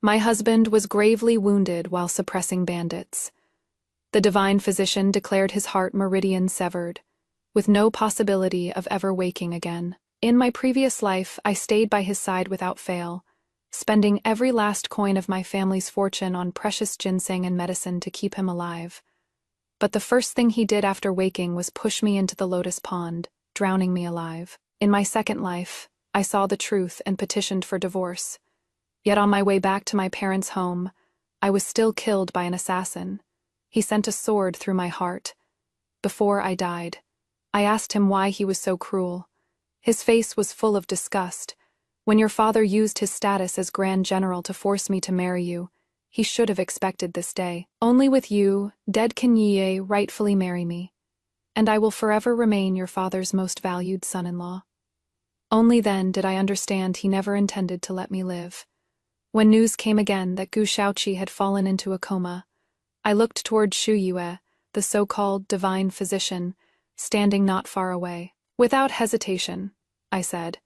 My husband was gravely wounded while suppressing bandits. The divine physician declared his heart meridian severed, with no possibility of ever waking again. In my previous life, I stayed by his side without fail, spending every last coin of my family's fortune on precious ginseng and medicine to keep him alive. But the first thing he did after waking was push me into the lotus pond, drowning me alive. In my second life, I saw the truth and petitioned for divorce. Yet on my way back to my parents' home, I was still killed by an assassin. He sent a sword through my heart. Before I died, I asked him why he was so cruel. His face was full of disgust. When your father used his status as Grand General to force me to marry you, he should have expected this day. Only with you, dead can ye rightfully marry me, and I will forever remain your father's most valued son-in-law. Only then did I understand he never intended to let me live. When news came again that Gu Shaoqi had fallen into a coma, I looked toward Shu Yue, the so-called divine physician, standing not far away. Without hesitation, I said,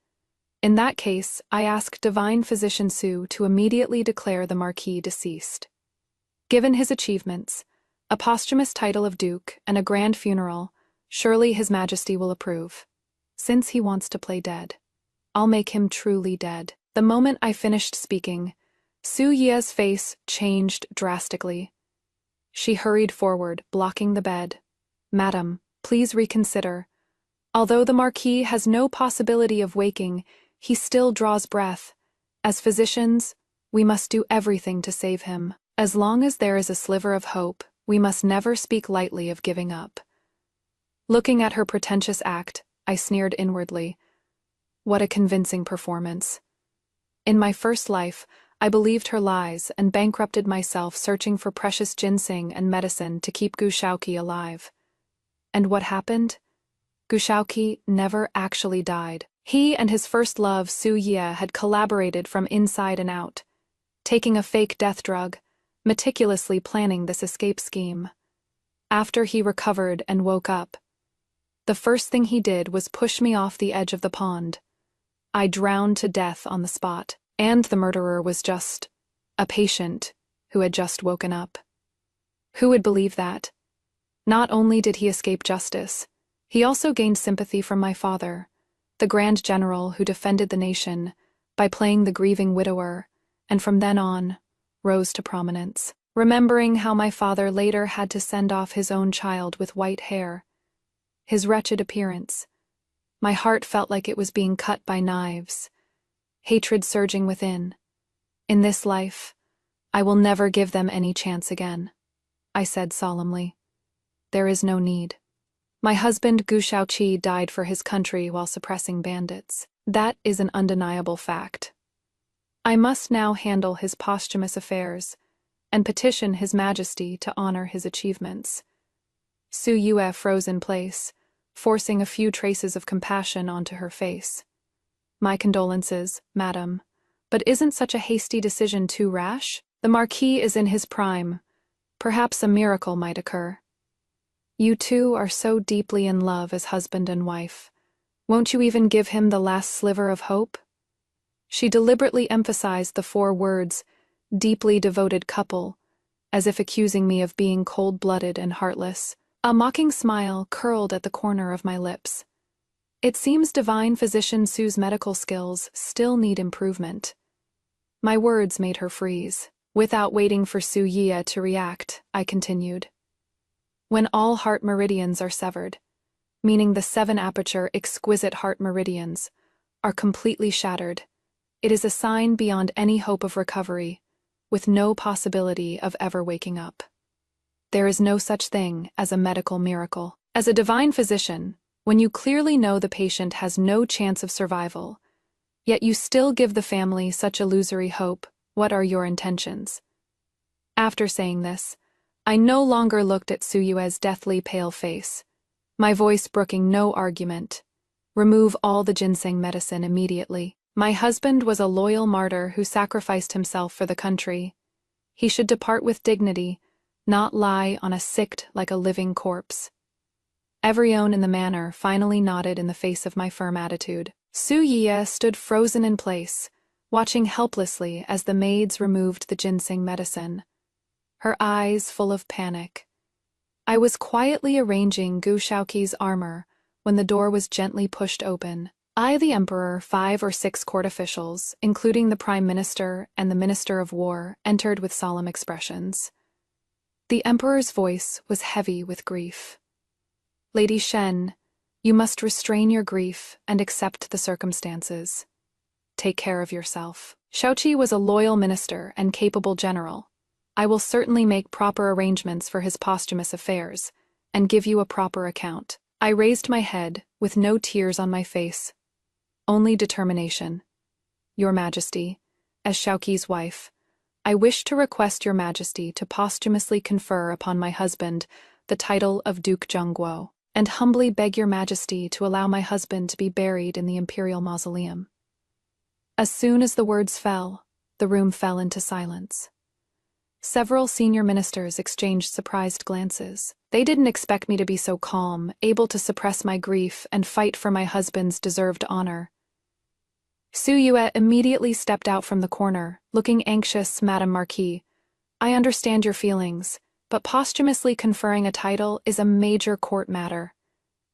"In that case, I ask divine physician Su to immediately declare the Marquis deceased. Given his achievements, a posthumous title of Duke, and a grand funeral, surely His Majesty will approve. Since he wants to play dead, I'll make him truly dead." The moment I finished speaking, Su Ye's face changed drastically. She hurried forward, blocking the bed. "Madam, please reconsider. Although the Marquis has no possibility of waking, he still draws breath. As physicians, we must do everything to save him. As long as there is a sliver of hope, we must never speak lightly of giving up." Looking at her pretentious act, I sneered inwardly. What a convincing performance. In my first life, I believed her lies and bankrupted myself searching for precious ginseng and medicine to keep Gu Shaoqi alive. And what happened? Gu Shaoqi never actually died. He and his first love, Su Ye, had collaborated from inside and out, taking a fake death drug, meticulously planning this escape scheme. After he recovered and woke up, the first thing he did was push me off the edge of the pond. I drowned to death on the spot, and the murderer was just a patient who had just woken up. Who would believe that? Not only did he escape justice, he also gained sympathy from my father, the Grand General who defended the nation by playing the grieving widower, and from then on, rose to prominence. Remembering how my father later had to send off his own child with white hair, his wretched appearance, my heart felt like it was being cut by knives, hatred surging within. In this life, I will never give them any chance again, I said solemnly. There is no need. My husband Gu Shaoqi died for his country while suppressing bandits. That is an undeniable fact. I must now handle his posthumous affairs and petition His Majesty to honor his achievements. Su Yue froze in place, forcing a few traces of compassion onto her face. "My condolences, madam, but isn't such a hasty decision too rash? The Marquis is in his prime. Perhaps a miracle might occur. You two are so deeply in love as husband and wife. Won't you even give him the last sliver of hope?" She deliberately emphasized the 4 words, "deeply devoted couple," as if accusing me of being cold-blooded and heartless. A mocking smile curled at the corner of my lips. It seems divine physician Su's medical skills still need improvement. My words made her freeze. Without waiting for Su Ye to react, I continued. When all heart meridians are severed, meaning the 7-aperture exquisite heart meridians, are completely shattered, it is a sign beyond any hope of recovery, with no possibility of ever waking up. There is no such thing as a medical miracle. As a divine physician, when you clearly know the patient has no chance of survival, yet you still give the family such illusory hope, what are your intentions? After saying this, I no longer looked at Su Yue's deathly pale face, my voice brooking no argument. Remove all the ginseng medicine immediately. My husband was a loyal martyr who sacrificed himself for the country. He should depart with dignity, not lie on a sicked like a living corpse. Everyone in the manor finally nodded in the face of my firm attitude. Su Ye stood frozen in place, watching helplessly as the maids removed the ginseng medicine, her eyes full of panic. I was quietly arranging Gu Shaoqi's armor when the door was gently pushed open. I, the emperor, 5 or 6 court officials, including the prime minister and the minister of war, entered with solemn expressions. The emperor's voice was heavy with grief. "Lady Shen, you must restrain your grief and accept the circumstances. Take care of yourself. Shaoqi was a loyal minister and capable general. I will certainly make proper arrangements for his posthumous affairs and give you a proper account." I raised my head, with no tears on my face, only determination. "Your Majesty, as Shaoqi's wife, I wish to request Your Majesty to posthumously confer upon my husband the title of Duke Zhongguo, and humbly beg Your Majesty to allow my husband to be buried in the imperial mausoleum." As soon as the words fell, the room fell into silence. Several senior ministers exchanged surprised glances. They didn't expect me to be so calm, able to suppress my grief and fight for my husband's deserved honor. Su Yue immediately stepped out from the corner, looking anxious. "Madame Marquis, I understand your feelings, but posthumously conferring a title is a major court matter."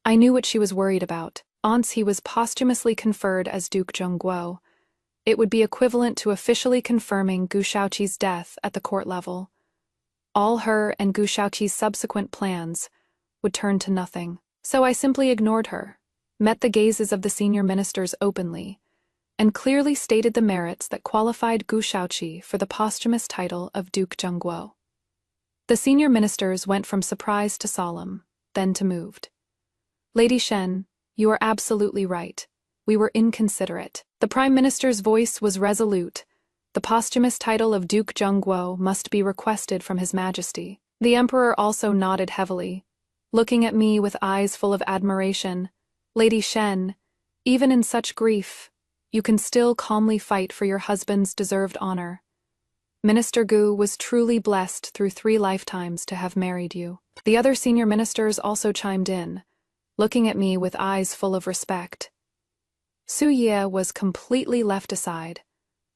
I knew what she was worried about. Once he was posthumously conferred as Duke Zhongguo, it would be equivalent to officially confirming Gu Shaoqi's death at the court level. All her and Gu Shaoqi's subsequent plans would turn to nothing. So I simply ignored her, met the gazes of the senior ministers openly, and clearly stated the merits that qualified Gu Shaoqi for the posthumous title of Duke Zhongguo. The senior ministers went from surprised to solemn, then to moved. "Lady Shen, you are absolutely right. We were inconsiderate." The prime minister's voice was resolute. "The posthumous title of Duke Zhongguo must be requested from His Majesty." The emperor also nodded heavily, looking at me with eyes full of admiration. "Lady Shen, even in such grief, you can still calmly fight for your husband's deserved honor. Minister Gu was truly blessed through 3 lifetimes to have married you." The other senior ministers also chimed in, looking at me with eyes full of respect. Su Ye was completely left aside,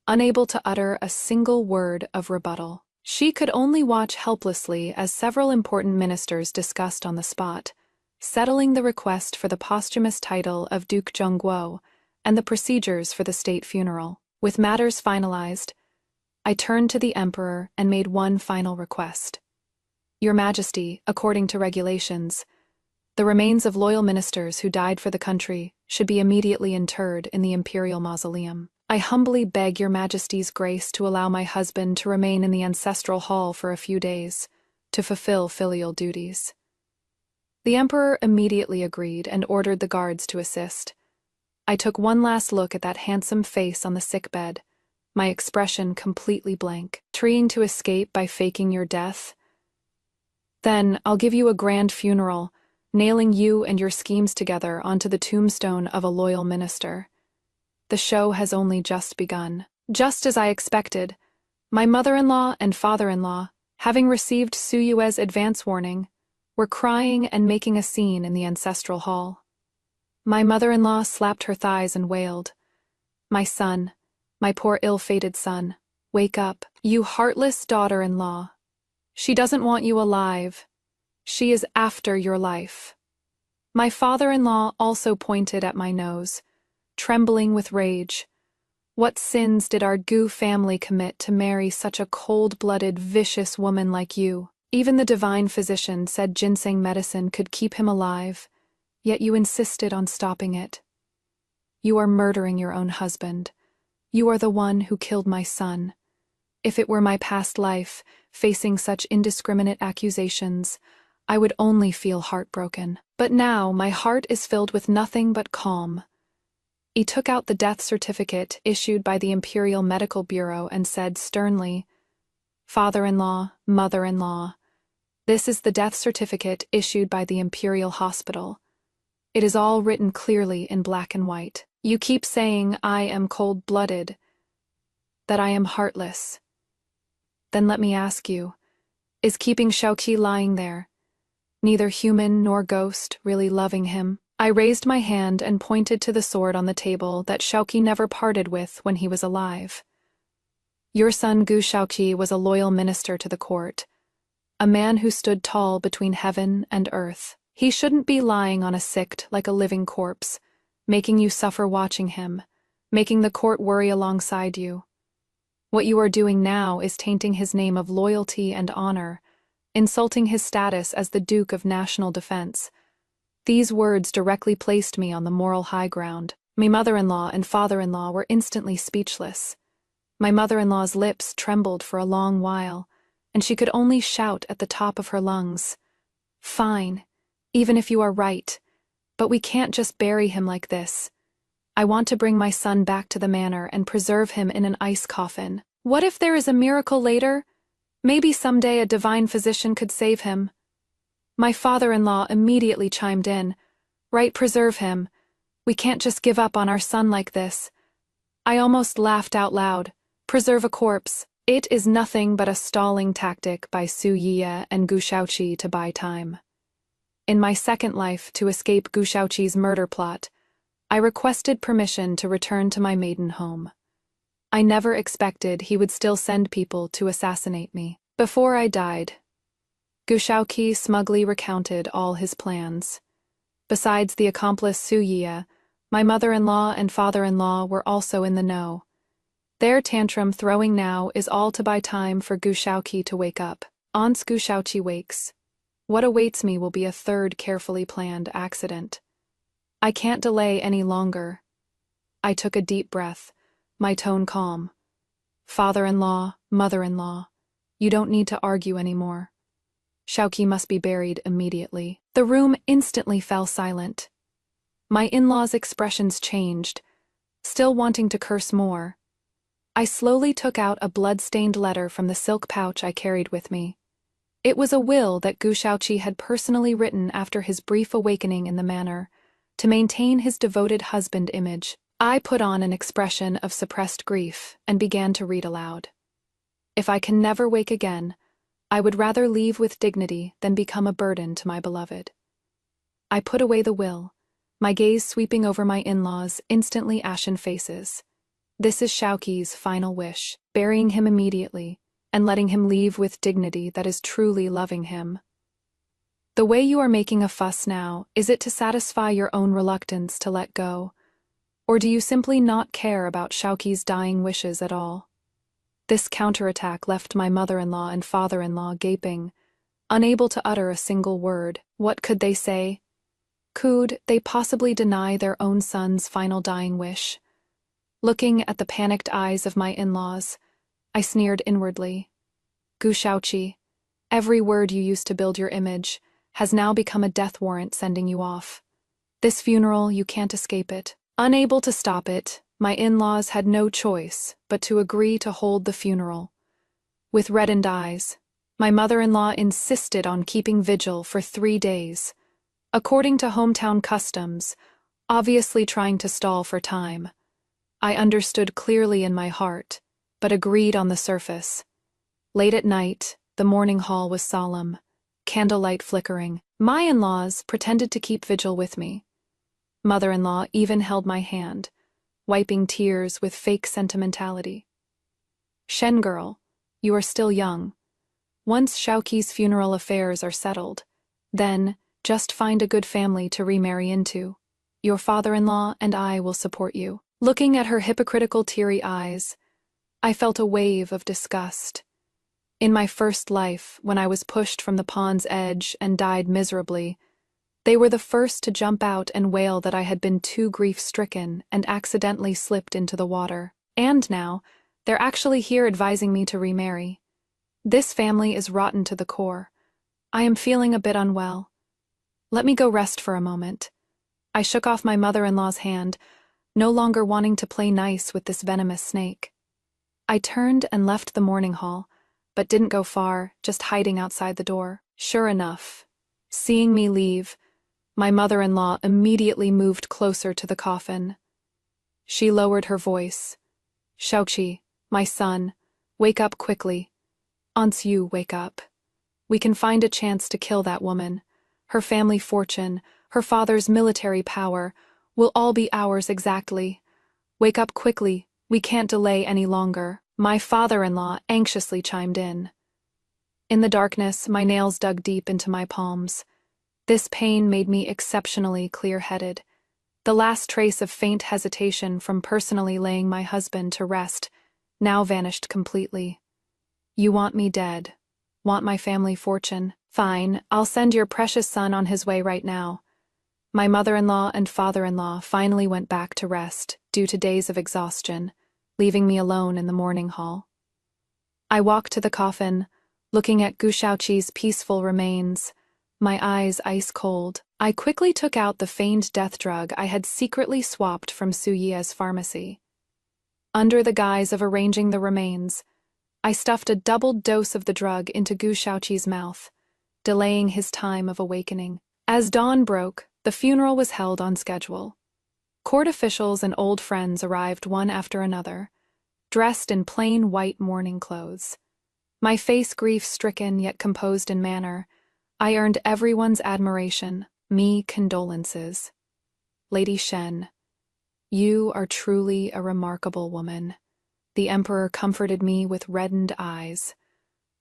unable to utter a single word of rebuttal. She could only watch helplessly as several important ministers discussed on the spot, settling the request for the posthumous title of Duke Zhongguo and the procedures for the state funeral. With matters finalized, I turned to the emperor and made one final request. "Your Majesty, according to regulations, the remains of loyal ministers who died for the country should be immediately interred in the imperial mausoleum. I humbly beg Your Majesty's grace to allow my husband to remain in the ancestral hall for a few days, to fulfill filial duties." The emperor immediately agreed and ordered the guards to assist. I took one last look at that handsome face on the sickbed, my expression completely blank. "Trying to escape by faking your death? Then I'll give you a grand funeral, nailing you and your schemes together onto the tombstone of a loyal minister. The show has only just begun." Just as I expected, my mother-in-law and father-in-law, having received Su Yue's advance warning, were crying and making a scene in the ancestral hall. My mother-in-law slapped her thighs and wailed, "My son, my poor ill-fated son, wake up, you heartless daughter-in-law. She doesn't want you alive. She is after your life." My father-in-law also pointed at my nose, trembling with rage. "What sins did our Gu family commit to marry such a cold-blooded, vicious woman like you? Even the divine physician said ginseng medicine could keep him alive, yet you insisted on stopping it. You are murdering your own husband. You are the one who killed my son. If it were my past life, facing such indiscriminate accusations, I would only feel heartbroken. But now my heart is filled with nothing but calm." He took out the death certificate issued by the Imperial Medical Bureau and said sternly, "Father-in-law, mother-in-law, this is the death certificate issued by the Imperial Hospital. It is all written clearly in black and white. You keep saying I am cold-blooded, that I am heartless. Then let me ask you, is keeping Shaoqi lying there, neither human nor ghost, really loving him?" I raised my hand and pointed to the sword on the table that Shaoqi never parted with when he was alive. Your son Gu Shaoqi was a loyal minister to the court, a man who stood tall between heaven and earth. He shouldn't be lying on a sict like a living corpse, making you suffer watching him, making the court worry alongside you. What you are doing now is tainting his name of loyalty and honor, insulting his status as the Duke of National Defense. These words directly placed me on the moral high ground. My mother-in-law and father-in-law were instantly speechless. My mother-in-law's lips trembled for a long while, and she could only shout at the top of her lungs, "Fine, even if you are right, but we can't just bury him like this. I want to bring my son back to the manor and preserve him in an ice coffin. What if there is a miracle later? Maybe someday a divine physician could save him." My father-in-law immediately chimed in, "Right, preserve him. We can't just give up on our son like this." I almost laughed out loud. Preserve a corpse. It is nothing but a stalling tactic by Su Yiya and Gu Shaoqi to buy time. In my second life, to escape Gu Shaoqi's murder plot, I requested permission to return to my maiden home. I never expected he would still send people to assassinate me. Before I died, Gu Shaoqi smugly recounted all his plans. Besides the accomplice Su Yiya, my mother-in-law and father-in-law were also in the know. Their tantrum throwing now is all to buy time for Gu Shaoqi to wake up. Once Gu Shaoqi wakes, what awaits me will be a third carefully planned accident. I can't delay any longer. I took a deep breath, my tone calm. Father-in-law, mother-in-law, you don't need to argue anymore. Shaoqi must be buried immediately. The room instantly fell silent. My in-laws' expressions changed, still wanting to curse more. I slowly took out a blood-stained letter from the silk pouch I carried with me. It was a will that Gu Shaoqi had personally written after his brief awakening in the manor, to maintain his devoted husband image. I put on an expression of suppressed grief and began to read aloud. If I can never wake again, I would rather leave with dignity than become a burden to my beloved. I put away the will, my gaze sweeping over my in-laws' instantly ashen faces. This is Shaoqi's final wish, burying him immediately, and letting him leave with dignity that is truly loving him. The way you are making a fuss now, is it to satisfy your own reluctance to let go? Or do you simply not care about Shaoqi's dying wishes at all? This counterattack left my mother-in-law and father-in-law gaping, unable to utter a single word. What could they say? Could they possibly deny their own son's final dying wish? Looking at the panicked eyes of my in-laws, I sneered inwardly. Gu Shaoqi, every word you used to build your image has now become a death warrant sending you off. This funeral, you can't escape it. Unable to stop it, my in-laws had no choice but to agree to hold the funeral. With reddened eyes, my mother-in-law insisted on keeping vigil for 3 days, according to hometown customs, obviously trying to stall for time. I understood clearly in my heart, but agreed on the surface. Late at night, the mourning hall was solemn, candlelight flickering. My in-laws pretended to keep vigil with me. Mother-in-law even held my hand, wiping tears with fake sentimentality. Shen girl, you are still young. Once Shaoqi's funeral affairs are settled, then just find a good family to remarry into. Your father-in-law and I will support you. Looking at her hypocritical teary eyes, I felt a wave of disgust. In my first life, when I was pushed from the pond's edge and died miserably, they were the first to jump out and wail that I had been too grief-stricken and accidentally slipped into the water. And now, they're actually here advising me to remarry. This family is rotten to the core. I am feeling a bit unwell. Let me go rest for a moment. I shook off my mother-in-law's hand, no longer wanting to play nice with this venomous snake. I turned and left the mourning hall, but didn't go far, just hiding outside the door. Sure enough, seeing me leave, my mother-in-law immediately moved closer to the coffin. She lowered her voice. Shaoqi, my son, wake up quickly. Once you wake up, we can find a chance to kill that woman, her family fortune, her father's military power, will all be ours exactly. Wake up quickly, we can't delay any longer, my father-in-law anxiously chimed in. In the darkness, my nails dug deep into my palms. This pain made me exceptionally clear-headed. The last trace of faint hesitation from personally laying my husband to rest now vanished completely. You want me dead. Want my family fortune? Fine, I'll send your precious son on his way right now. My mother-in-law and father-in-law finally went back to rest due to days of exhaustion, leaving me alone in the mourning hall. I walked to the coffin, looking at Gu Shaoqi's peaceful remains, my eyes ice-cold. I quickly took out the feigned death drug I had secretly swapped from Su Ye's pharmacy. Under the guise of arranging the remains, I stuffed a doubled dose of the drug into Gu Shaoqi's mouth, delaying his time of awakening. As dawn broke, the funeral was held on schedule. Court officials and old friends arrived one after another, dressed in plain white mourning clothes. My face grief-stricken yet composed in manner, I earned everyone's admiration, me condolences. Lady Shen, you are truly a remarkable woman. The emperor comforted me with reddened eyes.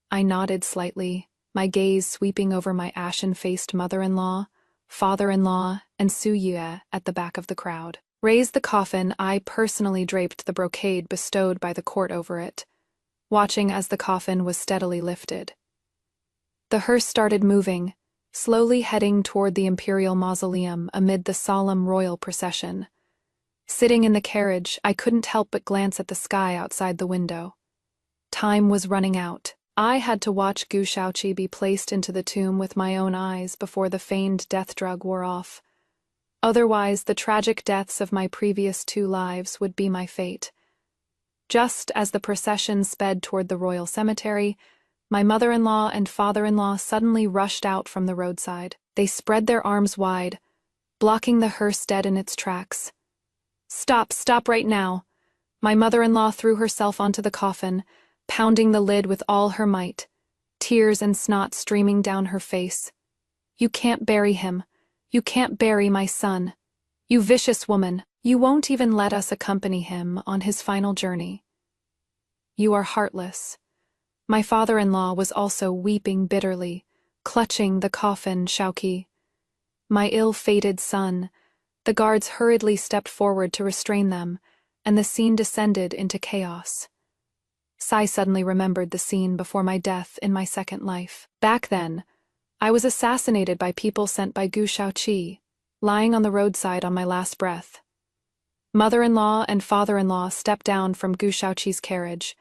I nodded slightly, my gaze sweeping over my ashen-faced mother-in-law, father-in-law, and Su Ye at the back of the crowd. Raised the coffin, I personally draped the brocade bestowed by the court over it, watching as the coffin was steadily lifted. The hearse started moving, slowly heading toward the imperial mausoleum amid the solemn royal procession. Sitting in the carriage, I couldn't help but glance at the sky outside the window. Time was running out. I had to watch Gu Shaoqi be placed into the tomb with my own eyes before the feigned death drug wore off. Otherwise, the tragic deaths of my previous 2 lives would be my fate. Just as the procession sped toward the royal cemetery, my mother-in-law and father-in-law suddenly rushed out from the roadside. They spread their arms wide, blocking the hearse dead in its tracks. Stop right now. My mother-in-law threw herself onto the coffin, pounding the lid with all her might, tears and snot streaming down her face. You can't bury him. You can't bury my son. You vicious woman. You won't even let us accompany him on his final journey. You are heartless. My father-in-law was also weeping bitterly, clutching the coffin, Shaoqi. My ill-fated son. The guards hurriedly stepped forward to restrain them, and the scene descended into chaos. Sai suddenly remembered the scene before my death in my second life. Back then, I was assassinated by people sent by Gu Shaoqi, lying on the roadside on my last breath. Mother-in-law and father-in-law stepped down from Gu Shaoqi's carriage,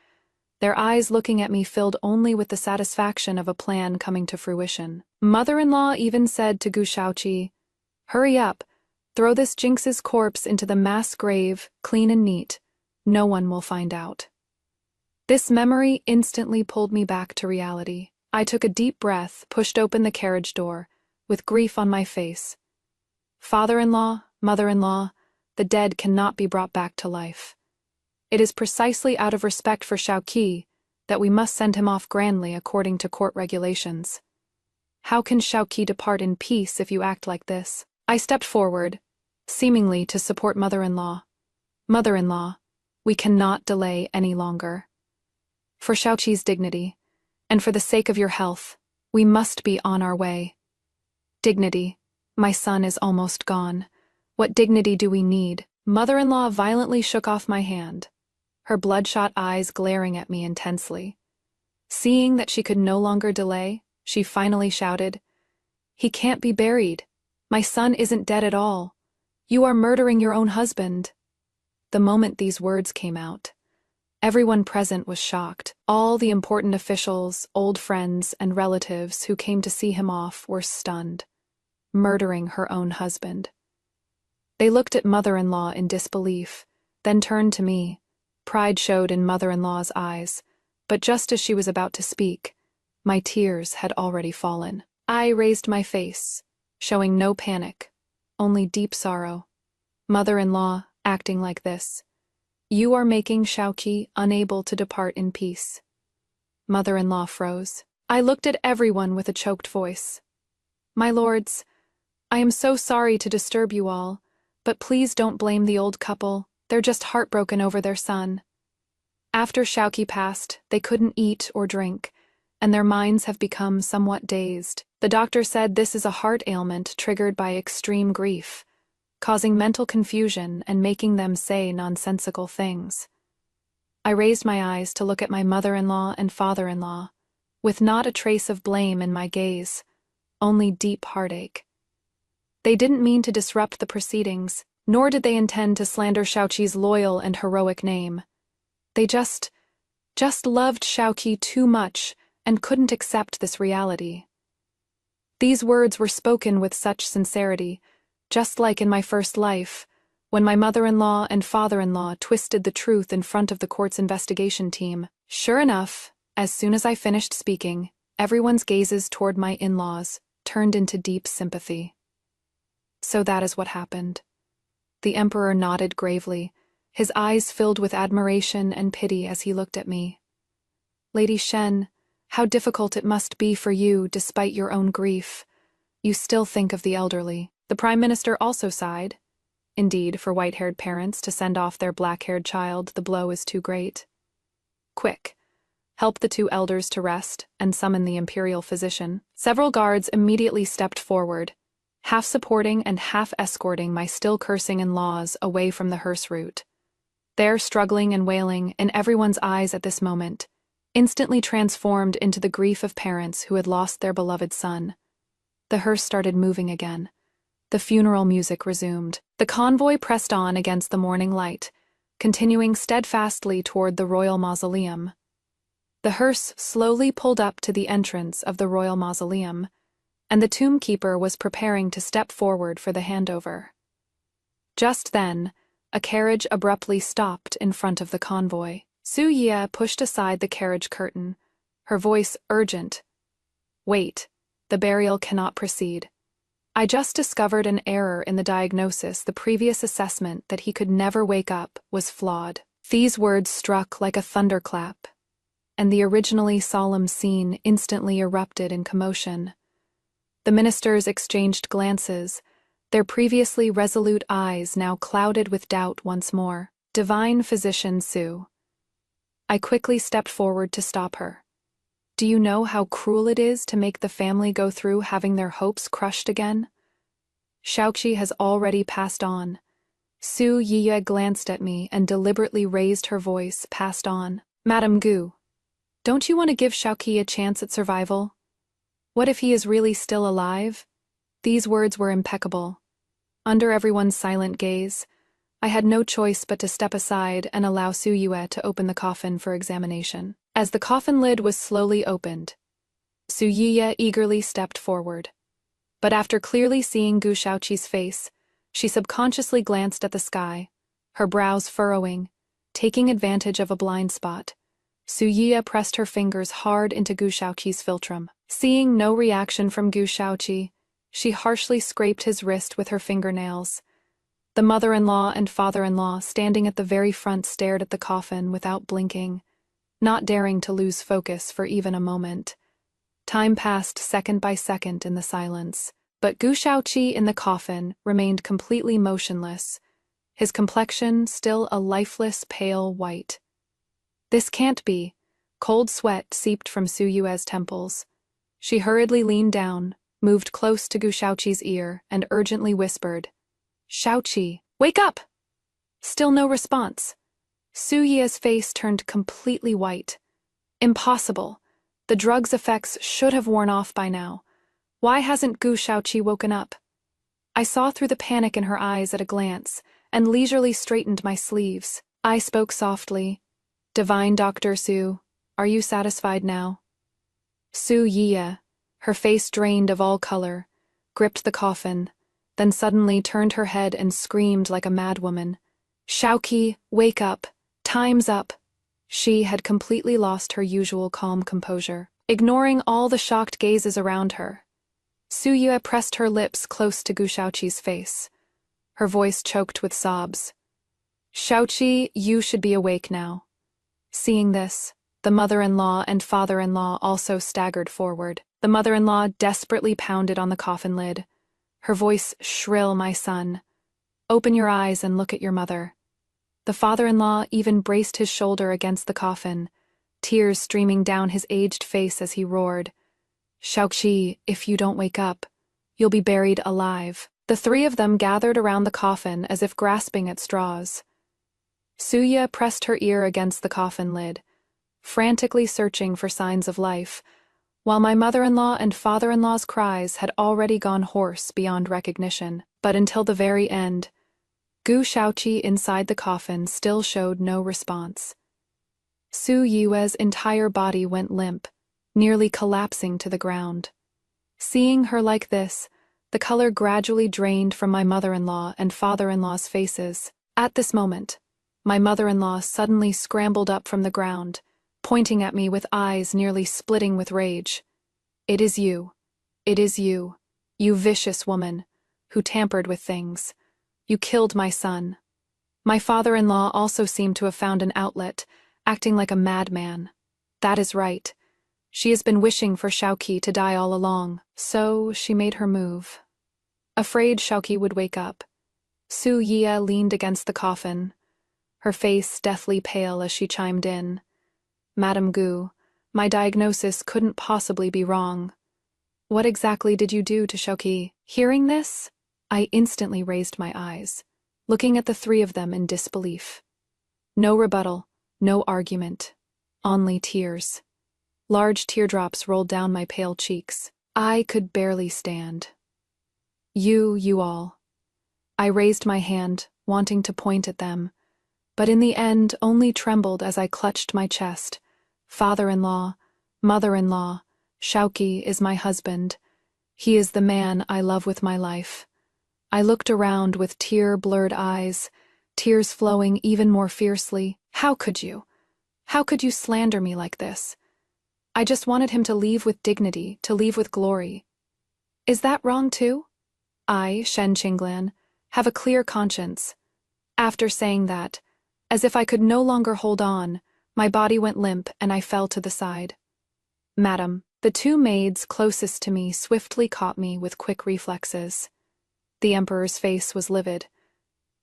their eyes looking at me filled only with the satisfaction of a plan coming to fruition. Mother-in-law even said to Gu Shaoqi, "Hurry up, throw this Jinx's corpse into the mass grave, clean and neat. No one will find out." This memory instantly pulled me back to reality. I took a deep breath, pushed open the carriage door, with grief on my face. Father-in-law, mother-in-law, the dead cannot be brought back to life. It is precisely out of respect for Shaoqi that we must send him off grandly according to court regulations. How can Shaoqi depart in peace if you act like this? I stepped forward, seemingly to support mother-in-law. Mother-in-law, we cannot delay any longer. For Shaoqi's dignity, and for the sake of your health, we must be on our way. Dignity. My son is almost gone. What dignity do we need? Mother-in-law violently shook off my hand, her bloodshot eyes glaring at me intensely. Seeing that she could no longer delay, she finally shouted, "He can't be buried. My son isn't dead at all. You are murdering your own husband." The moment these words came out, everyone present was shocked. All the important officials, old friends, and relatives who came to see him off were stunned. Murdering her own husband. They looked at mother-in-law in disbelief, then turned to me. Pride showed in mother-in-law's eyes, but just as she was about to speak, my tears had already fallen. I raised my face, showing no panic, only deep sorrow. Mother-in-law, acting like this. You are making Shaoqi unable to depart in peace. Mother-in-law froze. I looked at everyone with a choked voice. My lords, I am so sorry to disturb you all, but please don't blame the old couple, they're just heartbroken over their son. After Xiaoqi passed, they couldn't eat or drink, and their minds have become somewhat dazed. The doctor said this is a heart ailment triggered by extreme grief, causing mental confusion and making them say nonsensical things. I raised my eyes to look at my mother-in-law and father-in-law, with not a trace of blame in my gaze, only deep heartache. They didn't mean to disrupt the proceedings, nor did they intend to slander Xiaoqi's loyal and heroic name. They just loved Xiaoqi too much and couldn't accept this reality. These words were spoken with such sincerity, just like in my first life, when my mother-in-law and father-in-law twisted the truth in front of the court's investigation team. Sure enough, as soon as I finished speaking, everyone's gazes toward my in-laws turned into deep sympathy. So that is what happened. The emperor nodded gravely, his eyes filled with admiration and pity as he looked at me. Lady Shen, how difficult it must be for you despite your own grief. You still think of the elderly. The Prime Minister also sighed. Indeed, for white-haired parents to send off their black-haired child, the blow is too great. Quick, help the two elders to rest and summon the imperial physician. Several guards immediately stepped forward, half supporting and half escorting my still cursing in-laws away from the hearse route. Their struggling and wailing, in everyone's eyes at this moment, instantly transformed into the grief of parents who had lost their beloved son. The hearse started moving again. The funeral music resumed. The convoy pressed on against the morning light, continuing steadfastly toward the royal mausoleum. The hearse slowly pulled up to the entrance of the royal mausoleum, and the tomb keeper was preparing to step forward for the handover. Just then, a carriage abruptly stopped in front of the convoy. Su Ye pushed aside the carriage curtain, her voice urgent. Wait, the burial cannot proceed. I just discovered an error in the diagnosis. The previous assessment that he could never wake up was flawed. These words struck like a thunderclap, and the originally solemn scene instantly erupted in commotion. The ministers exchanged glances, their previously resolute eyes now clouded with doubt once more. Divine Physician Su. I quickly stepped forward to stop her. Do you know how cruel it is to make the family go through having their hopes crushed again? Xiaoqi has already passed on. Su Yiye glanced at me and deliberately raised her voice, passed on. Madame Gu, don't you want to give Xiaoqi a chance at survival? What if he is really still alive? These words were impeccable. Under everyone's silent gaze, I had no choice but to step aside and allow Su Yue to open the coffin for examination. As the coffin lid was slowly opened, Su Yiye eagerly stepped forward. But after clearly seeing Gu Xiaoqi's face, she subconsciously glanced at the sky, her brows furrowing, taking advantage of a blind spot. Su Yiye pressed her fingers hard into Gu Xiaoqi's philtrum. Seeing no reaction from Gu Xiaoqi, she harshly scraped his wrist with her fingernails. The mother-in-law and father-in-law standing at the very front stared at the coffin without blinking, not daring to lose focus for even a moment. Time passed second by second in the silence, but Gu Xiaoqi in the coffin remained completely motionless, his complexion still a lifeless pale white. This can't be. Cold sweat seeped from Su Yue's temples. She hurriedly leaned down, moved close to Gu Xiaoqi's ear, and urgently whispered, Xiaoqi, wake up! Still no response. Su Ye's face turned completely white. Impossible. The drug's effects should have worn off by now. Why hasn't Gu Xiaoqi woken up? I saw through the panic in her eyes at a glance, and leisurely straightened my sleeves. I spoke softly. Divine Dr. Su, are you satisfied now? Su Yiye, her face drained of all color, gripped the coffin, then suddenly turned her head and screamed like a madwoman. Xiaoqi, wake up! Time's up! She had completely lost her usual calm composure, ignoring all the shocked gazes around her. Su Yue pressed her lips close to Gu Xiaoqi's face. Her voice choked with sobs. Xiaoqi, you should be awake now. Seeing this, the mother-in-law and father-in-law also staggered forward. The mother-in-law desperately pounded on the coffin lid, her voice shrill, "My son, open your eyes and look at your mother." The father-in-law even braced his shoulder against the coffin, tears streaming down his aged face as he roared, "Shaoqi, if you don't wake up, you'll be buried alive." The three of them gathered around the coffin as if grasping at straws. Suya pressed her ear against the coffin lid, frantically searching for signs of life, while my mother-in-law and father-in-law's cries had already gone hoarse beyond recognition. But until the very end, Gu Shaoqi inside the coffin still showed no response. Su Yue's entire body went limp, nearly collapsing to the ground. Seeing her like this, the color gradually drained from my mother-in-law and father-in-law's faces. At this moment, my mother-in-law suddenly scrambled up from the ground, pointing at me with eyes nearly splitting with rage. "It is you, you vicious woman, who tampered with things. You killed my son." My father-in-law also seemed to have found an outlet, acting like a madman. "That is right. She has been wishing for Shaoqi to die all along." So she made her move. Afraid Shaoqi would wake up, Su Yie leaned against the coffin, her face deathly pale as she chimed in, "Madam Gu, my diagnosis couldn't possibly be wrong. What exactly did you do to Shaoqi?" Hearing this, I instantly raised my eyes, looking at the three of them in disbelief. No rebuttal, no argument, only tears. Large teardrops rolled down my pale cheeks. I could barely stand. You all." I raised my hand, wanting to point at them, but in the end only trembled as I clutched my chest. "Father-in-law, mother-in-law, Shaoqi is my husband. He is the man I love with my life." I looked around with tear-blurred eyes, tears flowing even more fiercely. How could you? How could you slander me like this? I just wanted him to leave with dignity, to leave with glory. Is that wrong too? I, Shen Qinglan, have a clear conscience. After saying that, as if I could no longer hold on, my body went limp and I fell to the side. "Madam," the two maids closest to me swiftly caught me with quick reflexes. The emperor's face was livid.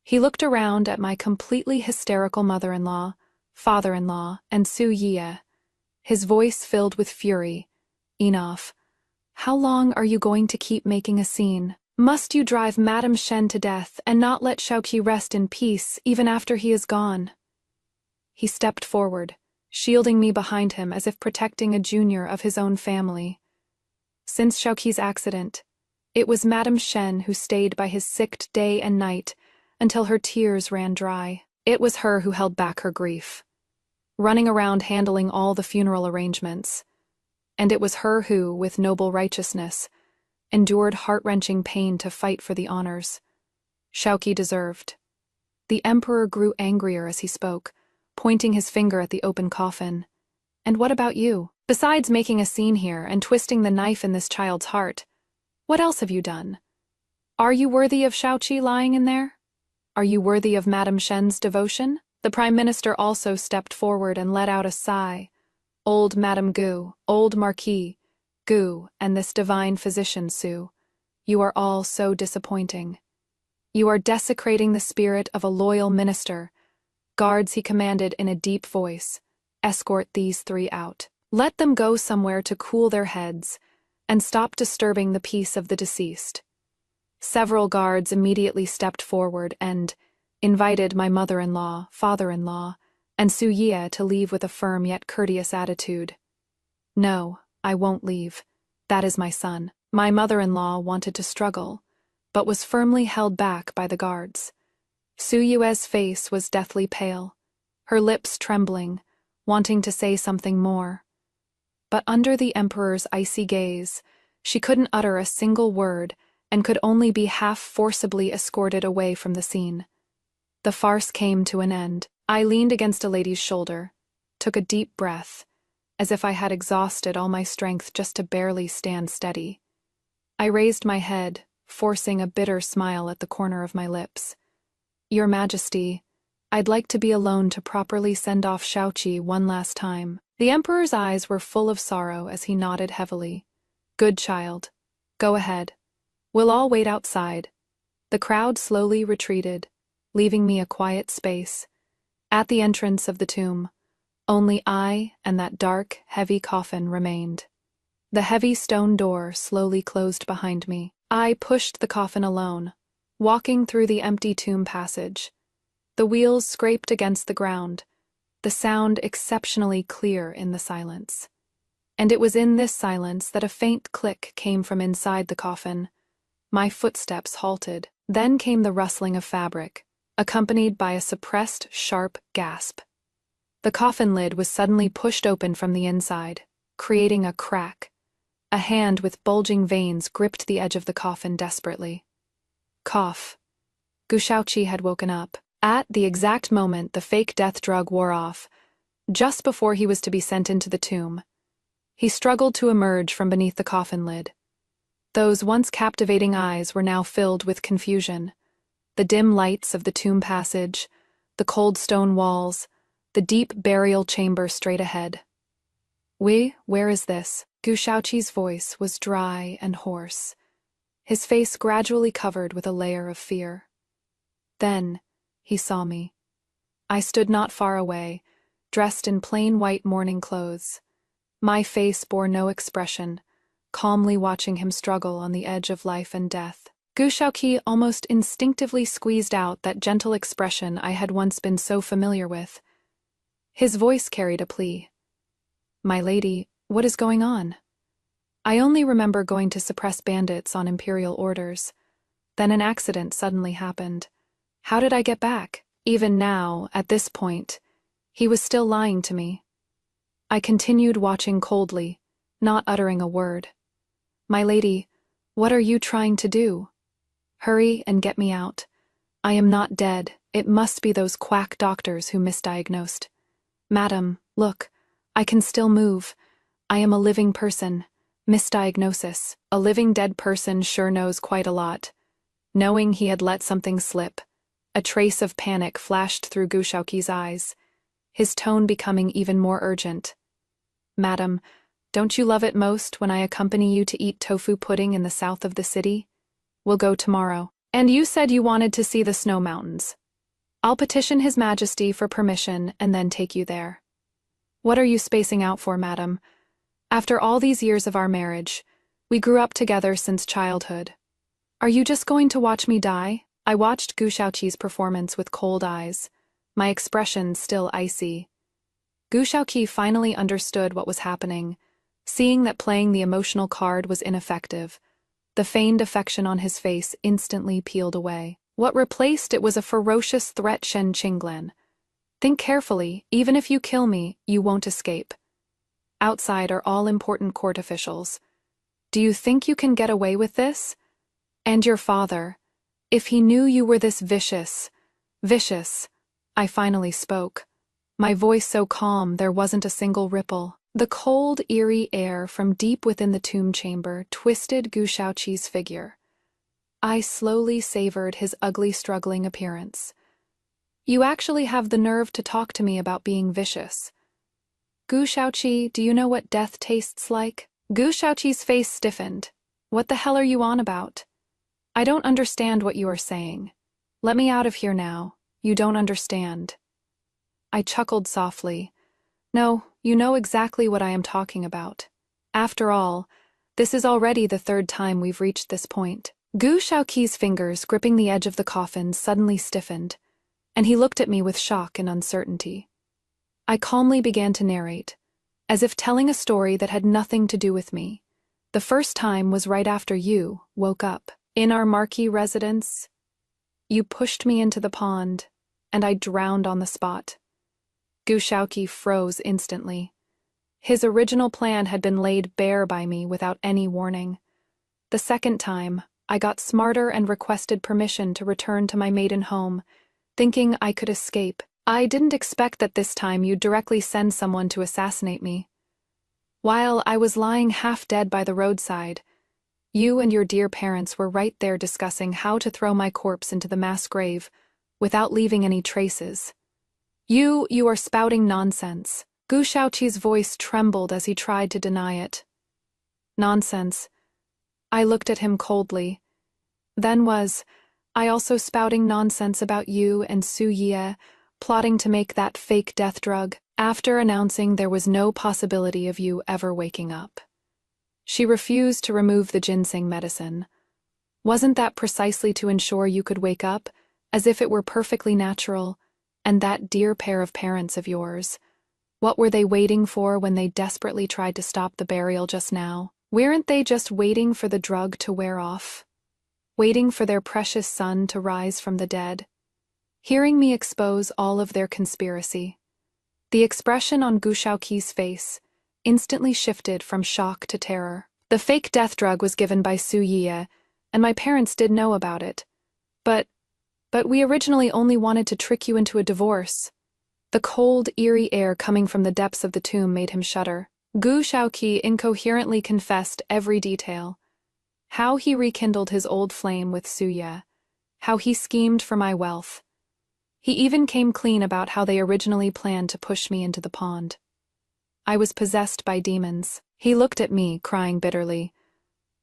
He looked around at my completely hysterical mother-in-law, father-in-law, and Su Yie, his voice filled with fury. "Enough. How long are you going to keep making a scene? Must you drive Madame Shen to death and not let Shaoqi rest in peace even after he is gone?" He stepped forward, shielding me behind him as if protecting a junior of his own family. Since Shaoqi's accident, it was Madame Shen who stayed by his sick day and night until her tears ran dry. It was her who held back her grief, running around handling all the funeral arrangements. And it was her who, with noble righteousness, endured heart-wrenching pain to fight for the honors Shaoqi deserved. The emperor grew angrier as he spoke, pointing his finger at the open coffin. "And what about you? Besides making a scene here and twisting the knife in this child's heart, what else have you done? Are you worthy of Shaoqi lying in there? Are you worthy of Madame Shen's devotion?" The prime minister also stepped forward and let out a sigh. "Old Madame Gu, old Marquis Gu, and this divine physician Su, you are all so disappointing. You are desecrating the spirit of a loyal minister." "Guards," he commanded in a deep voice, "escort these three out. Let them go somewhere to cool their heads, and stop disturbing the peace of the deceased." Several guards immediately stepped forward and invited my mother-in-law, father-in-law, and Su Yie to leave with a firm yet courteous attitude. "No, I won't leave. That is my son." My mother-in-law wanted to struggle, but was firmly held back by the guards. Su Yue's face was deathly pale, her lips trembling, wanting to say something more. But under the emperor's icy gaze, she couldn't utter a single word and could only be half forcibly escorted away from the scene. The farce came to an end. I leaned against a lady's shoulder, took a deep breath, as if I had exhausted all my strength just to barely stand steady. I raised my head, forcing a bitter smile at the corner of my lips. "Your Majesty, I'd like to be alone to properly send off Shaoqi one last time." The emperor's eyes were full of sorrow as he nodded heavily. "Good child. Go ahead. We'll all wait outside. The crowd slowly retreated, leaving me a quiet space. At the entrance of the tomb, only I and that dark, heavy coffin remained. The heavy stone door slowly closed behind me. I pushed the coffin alone, walking through the empty tomb passage. The wheels scraped against the ground, the sound exceptionally clear in the silence. And it was in this silence that a faint click came from inside the coffin. My footsteps halted. Then came the rustling of fabric, accompanied by a suppressed, sharp gasp. The coffin lid was suddenly pushed open from the inside, creating a crack. A hand with bulging veins gripped the edge of the coffin desperately. Cough. Gu Shaoqi had woken up. At the exact moment the fake death drug wore off, just before he was to be sent into the tomb. He struggled to emerge from beneath the coffin lid. Those once captivating eyes were now filled with confusion. The dim lights of the tomb passage, the cold stone walls, the deep burial chamber straight ahead. Where is this? Gu Shaoqi's voice was dry and hoarse, his face gradually covered with a layer of fear. Then he saw me. I stood not far away, dressed in plain white mourning clothes. My face bore no expression, calmly watching him struggle on the edge of life and death. Gu Shaoqi almost instinctively squeezed out that gentle expression I had once been so familiar with. His voice carried a plea. "My lady, what is going on?" I only remember going to suppress bandits on imperial orders. Then an accident suddenly happened. How did I get back? Even now, at this point, he was still lying to me. I continued watching coldly, not uttering a word. "My lady, what are you trying to do? Hurry and get me out. I am not dead. It must be those quack doctors who misdiagnosed. Madam, look, I can still move. I am a living person. Misdiagnosis. A living dead person sure knows quite a lot." Knowing he had let something slip, a trace of panic flashed through Gu Shaoqi's eyes, his tone becoming even more urgent. "Madam, don't you love it most when I accompany you to eat tofu pudding in the south of the city? We'll go tomorrow. And you said you wanted to see the snow mountains. I'll petition His Majesty for permission and then take you there. What are you spacing out for, madam? After all these years of our marriage, we grew up together since childhood. Are you just going to watch me die?" I watched Gu Shaoqi's performance with cold eyes, my expression still icy. Gu Shaoqi finally understood what was happening, seeing that playing the emotional card was ineffective. The feigned affection on his face instantly peeled away. What replaced it was a ferocious threat. "Shen Qinglan. Think carefully, even if you kill me, you won't escape. Outside are all important court officials. Do you think you can get away with this? And your father, if he knew you were this vicious. I finally spoke, my voice so calm there wasn't a single ripple. The cold, eerie air from deep within the tomb chamber twisted Gu Shaoqi's figure. I slowly savored his ugly, struggling appearance. "You actually have the nerve to talk to me about being vicious. Gu Shaoqi, do you know what death tastes like?" Gu Shaoqi's face stiffened. "What the hell are you on about? I don't understand what you are saying. Let me out of here now. You don't understand." I chuckled softly. "No, you know exactly what I am talking about. After all, this is already the third time we've reached this point." Gu Shaoqi's fingers gripping the edge of the coffin suddenly stiffened, and he looked at me with shock and uncertainty. I calmly began to narrate, as if telling a story that had nothing to do with me. "The first time was right after you woke up. In our marquee residence, you pushed me into the pond, and I drowned on the spot." Gu Shaoqi froze instantly. His original plan had been laid bare by me without any warning. The second time, I got smarter and requested permission to return to my maiden home, thinking I could escape. I didn't expect that this time you'd directly send someone to assassinate me. While I was lying half dead by the roadside, you and your dear parents were right there discussing how to throw my corpse into the mass grave without leaving any traces. You are spouting nonsense." Gu Shaoqi's voice trembled as he tried to deny it. "Nonsense." I looked at him coldly. Then was I also spouting nonsense about you and Su Ye, plotting to make that fake death drug, after announcing there was no possibility of you ever waking up. She refused to remove the ginseng medicine. Wasn't that precisely to ensure you could wake up, as if it were perfectly natural, and that dear pair of parents of yours? What were they waiting for when they desperately tried to stop the burial just now? Weren't they just waiting for the drug to wear off? Waiting for their precious son to rise from the dead? Hearing me expose all of their conspiracy. The expression on Gu Shaoqi's face instantly shifted from shock to terror. The fake death drug was given by Su Ye, and my parents did know about it. But we originally only wanted to trick you into a divorce. The cold, eerie air coming from the depths of the tomb made him shudder. Gu Shaoqi incoherently confessed every detail. How he rekindled his old flame with Su Ye. How he schemed for my wealth. He even came clean about how they originally planned to push me into the pond. I was possessed by demons. He looked at me, crying bitterly.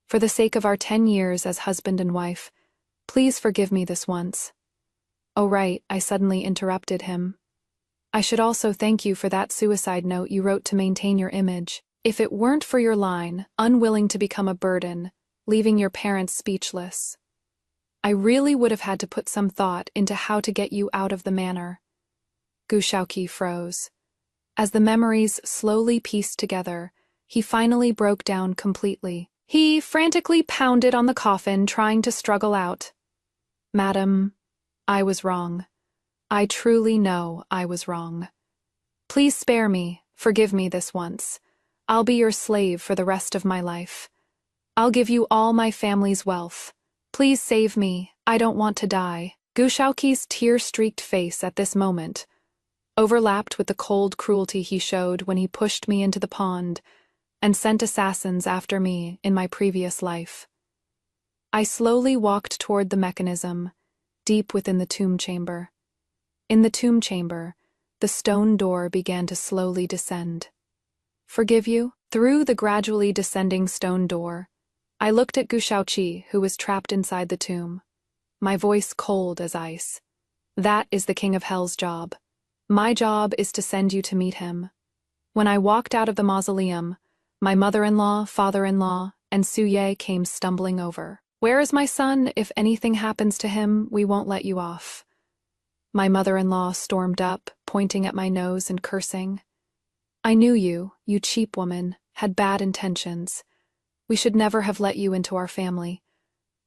For the sake of our 10 years as husband and wife, please forgive me this once. Oh right, I suddenly interrupted him. I should also thank you for that suicide note you wrote to maintain your image. If it weren't for your line, unwilling to become a burden, leaving your parents speechless, I really would have had to put some thought into how to get you out of the manor. Gu Shaoqi froze. As the memories slowly pieced together, he finally broke down completely. He frantically pounded on the coffin, trying to struggle out. Madam, I was wrong. I truly know I was wrong. Please spare me, forgive me this once. I'll be your slave for the rest of my life. I'll give you all my family's wealth. Please save me, I don't want to die. Gu Shaoqi's tear-streaked face at this moment overlapped with the cold cruelty he showed when he pushed me into the pond and sent assassins after me in my previous life. I slowly walked toward the mechanism, deep within the tomb chamber. In the tomb chamber, the stone door began to slowly descend. Forgive you? Through the gradually descending stone door, I looked at Gu Shaoqi, who was trapped inside the tomb, my voice cold as ice. That is the King of Hell's job. My job is to send you to meet him. When I walked out of the mausoleum, my mother-in-law, father-in-law, and Su Ye came stumbling over. Where is my son? If anything happens to him, we won't let you off. My mother-in-law stormed up, pointing at my nose and cursing. I knew you, you cheap woman, had bad intentions. We should never have let you into our family.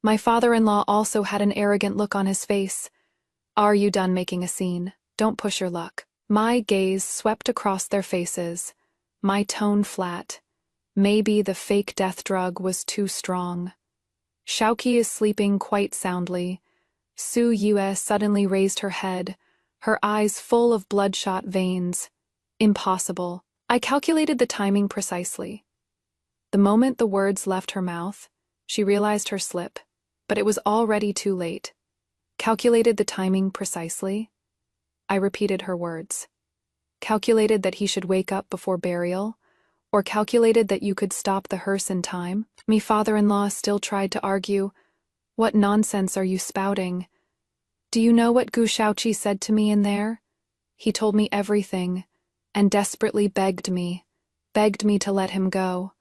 My father-in-law also had an arrogant look on his face. Are you done making a scene? Don't push your luck. My gaze swept across their faces, my tone flat. Maybe the fake death drug was too strong. Shaoqi is sleeping quite soundly. Su Ye suddenly raised her head, her eyes full of bloodshot veins. Impossible. I calculated the timing precisely. The moment the words left her mouth, she realized her slip, but it was already too late. Calculated the timing precisely? I repeated her words. Calculated that he should wake up before burial? Or calculated that you could stop the hearse in time? Me father-in-law still tried to argue. What nonsense are you spouting? Do you know what Gu Shaoqi said to me in there? He told me everything, and desperately begged me to let him go.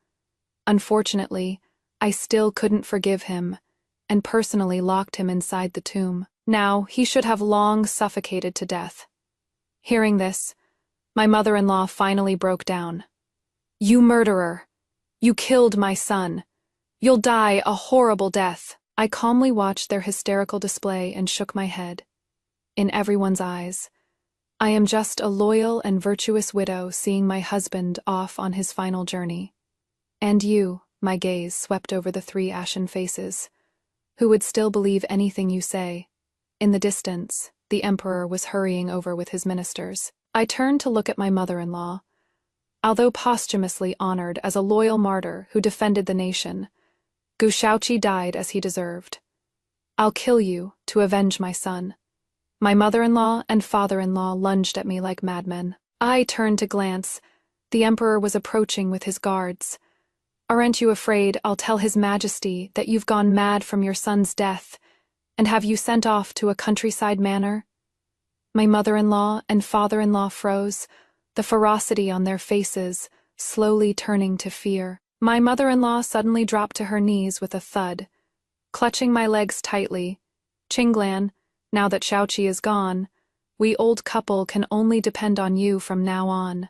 Unfortunately, I still couldn't forgive him, and personally locked him inside the tomb. Now, he should have long suffocated to death. Hearing this, my mother-in-law finally broke down. You murderer! You killed my son! You'll die a horrible death! I calmly watched their hysterical display and shook my head. In everyone's eyes, I am just a loyal and virtuous widow seeing my husband off on his final journey. And you, my gaze swept over the 3 ashen faces, who would still believe anything you say. In the distance, the emperor was hurrying over with his ministers. I turned to look at my mother-in-law. Although posthumously honored as a loyal martyr who defended the nation, Gu Shaoqi died as he deserved. I'll kill you to avenge my son. My mother-in-law and father-in-law lunged at me like madmen. I turned to glance. The emperor was approaching with his guards. Aren't you afraid I'll tell His Majesty that you've gone mad from your son's death and have you sent off to a countryside manor?" My mother-in-law and father-in-law froze, the ferocity on their faces slowly turning to fear. My mother-in-law suddenly dropped to her knees with a thud, clutching my legs tightly. "Chinglan, now that Xiaoqi is gone, we old couple can only depend on you from now on.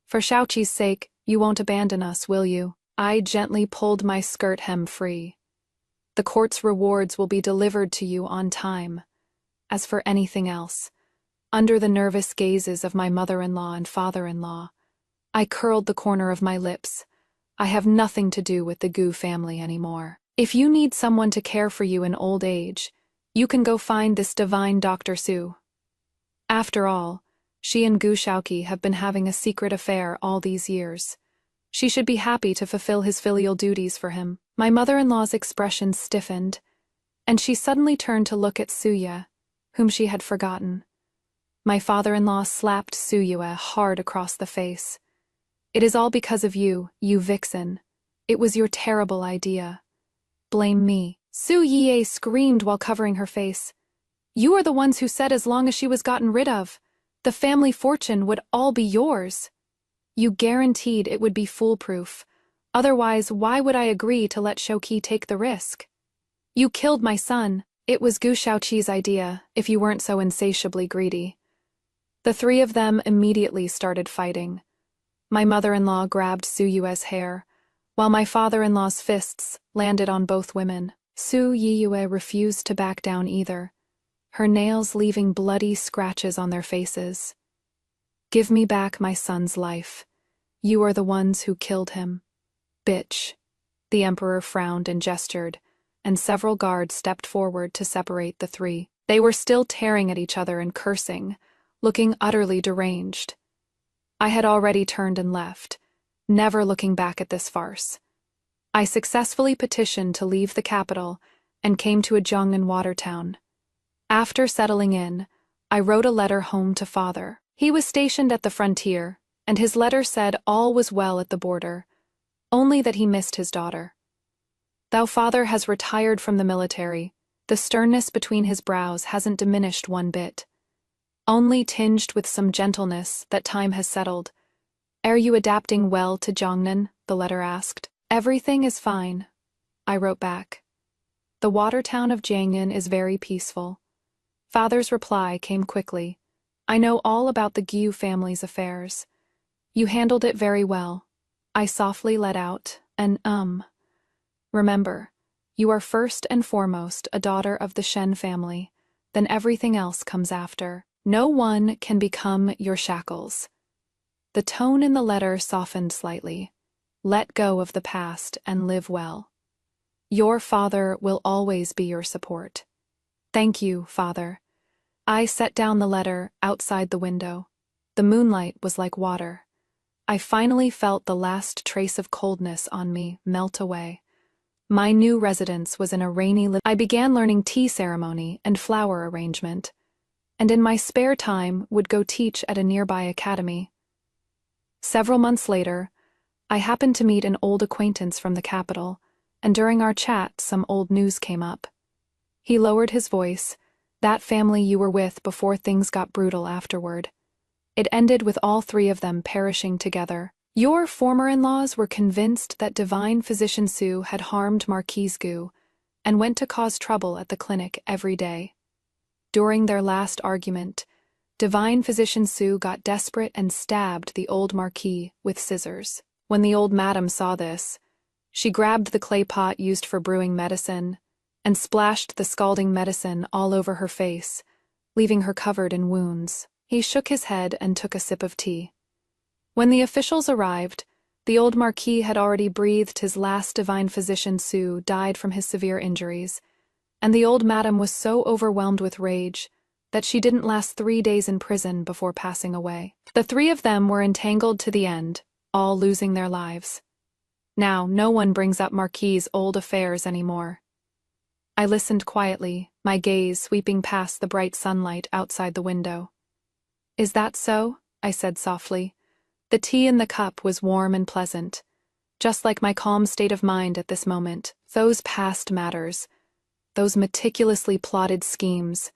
For Xiaoqi's sake, you won't abandon us, will you?" I gently pulled my skirt hem free. "The court's rewards will be delivered to you on time. As for anything else," under the nervous gazes of my mother-in-law and father-in-law, I curled the corner of my lips. "I have nothing to do with the Gu family anymore. If you need someone to care for you in old age, you can go find this divine Dr. Su. After all, she and Gu Shaoqi have been having a secret affair all these years. She should be happy to fulfill his filial duties for him." My mother-in-law's expression stiffened, and she suddenly turned to look at Suyue, whom she had forgotten. My father-in-law slapped Suyue hard across the face. "It is all because of you, you vixen. It was your terrible idea. Blame me." Suyue screamed while covering her face. "You are the ones who said as long as she was gotten rid of, the family fortune would all be yours. You guaranteed it would be foolproof. Otherwise, why would I agree to let Xiaoqi take the risk? You killed my son. It was Gu Shaoqi's idea, if you weren't so insatiably greedy." The three of them immediately started fighting. My mother-in-law grabbed Suyue's hair, while my father-in-law's fists landed on both women. Suyue refused to back down either, her nails leaving bloody scratches on their faces. "Give me back my son's life. You are the ones who killed him." "Bitch." The emperor frowned and gestured, and several guards stepped forward to separate the three. They were still tearing at each other and cursing, looking utterly deranged. I had already turned and left, never looking back at this farce. I successfully petitioned to leave the capital and came to a Zhongnan water town. After settling in, I wrote a letter home to father. He was stationed at the frontier, and his letter said all was well at the border, only that he missed his daughter. Though father has retired from the military, the sternness between his brows hasn't diminished one bit. Only tinged with some gentleness that time has settled. "Are you adapting well to Zhongnan?" the letter asked. "Everything is fine," I wrote back. "The water town of Jiangnan is very peaceful." Father's reply came quickly. "I know all about the Gu family's affairs. You handled it very well." I softly let out an "Remember, you are first and foremost a daughter of the Shen family, then everything else comes after. No one can become your shackles." The tone in the letter softened slightly. "Let go of the past and live well. Your father will always be your support." "Thank you, father." I set down the letter outside the window. The moonlight was like water. I finally felt the last trace of coldness on me melt away. My new residence was in a rainy I began learning tea ceremony and flower arrangement, and in my spare time would go teach at a nearby academy. Several months later, I happened to meet an old acquaintance from the capital, and during our chat some old news came up. He lowered his voice. "That family you were with before things got brutal afterward. It ended with all three of them perishing together. Your former in-laws were convinced that divine physician Su had harmed Marquise Gu and went to cause trouble at the clinic every day. During their last argument, divine physician Su got desperate and stabbed the old Marquis with scissors. When the old madam saw this, she grabbed the clay pot used for brewing medicine and splashed the scalding medicine all over her face, leaving her covered in wounds. He shook his head and took a sip of tea. When the officials arrived, the old Marquis had already breathed his last. Divine physician Su died from his severe injuries, and the old madam was so overwhelmed with rage that she didn't last 3 days in prison before passing away. The three of them were entangled to the end, all losing their lives. Now no one brings up Marquis's old affairs anymore. I listened quietly, my gaze sweeping past the bright sunlight outside the window. "Is that so?" I said softly. The tea in the cup was warm and pleasant. just like my calm state of mind at this moment. Those past matters, those meticulously plotted schemes,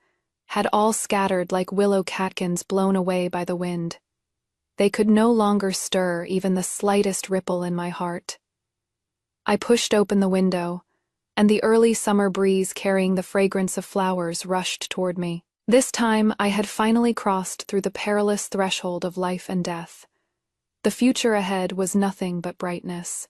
had all scattered like willow catkins blown away by the wind. They could no longer stir even the slightest ripple in my heart. I pushed open the window, and the early summer breeze carrying the fragrance of flowers rushed toward me. This time I had finally crossed through the perilous threshold of life and death. The future ahead was nothing but brightness.